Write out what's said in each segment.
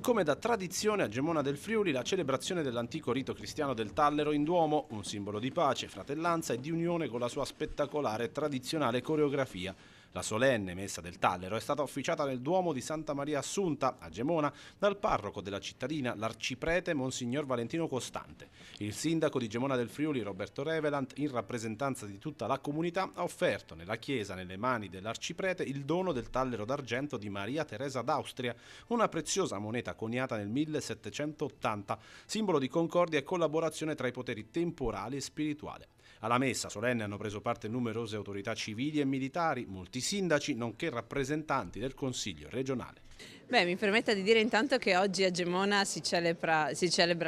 Come da tradizione a Gemona del Friuli la celebrazione dell'antico rito cristiano del Tallero in Duomo, un simbolo di pace, fratellanza e di unione con la sua spettacolare e tradizionale coreografia. La solenne messa del Tallero è stata officiata nel Duomo di Santa Maria Assunta, a Gemona, dal parroco della cittadina, l'arciprete Monsignor Valentino Costante. Il sindaco di Gemona del Friuli, Roberto Revelant, in rappresentanza di tutta la comunità, ha offerto nella chiesa, nelle mani dell'arciprete, il dono del Tallero d'argento di Maria Teresa d'Austria, una preziosa moneta coniata nel 1780, simbolo di concordia e collaborazione tra i poteri temporali e spirituali. Alla messa solenne hanno preso parte numerose autorità civili e militari, molti sindaci, nonché rappresentanti del Consiglio regionale. Mi permetta di dire intanto che oggi a Gemona si celebra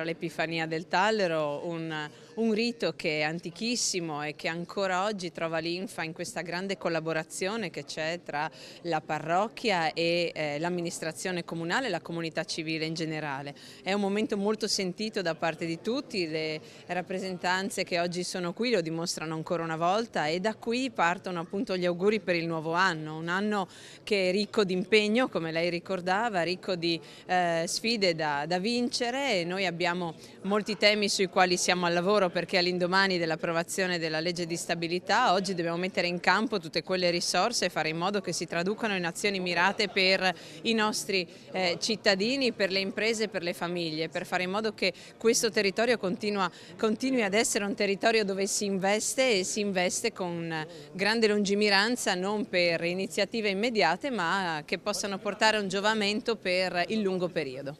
l'Epifania del Tallero, un rito che è antichissimo e che ancora oggi trova linfa in questa grande collaborazione che c'è tra la parrocchia e l'amministrazione comunale e la comunità civile in generale. È un momento molto sentito da parte di tutti, le rappresentanze che oggi sono qui lo dimostrano ancora una volta e da qui partono appunto gli auguri per il nuovo anno, un anno che è ricco di impegno, come lei ricordava, ricco di sfide da vincere e noi abbiamo molti temi sui quali siamo al lavoro perché all'indomani dell'approvazione della legge di stabilità oggi dobbiamo mettere in campo tutte quelle risorse e fare in modo che si traducano in azioni mirate per i nostri cittadini, per le imprese, per le famiglie, per fare in modo che questo territorio continui ad essere un territorio dove si investe e si investe con grande lungimiranza, non per iniziative immediate ma che possano portare un giovamento per il lungo periodo.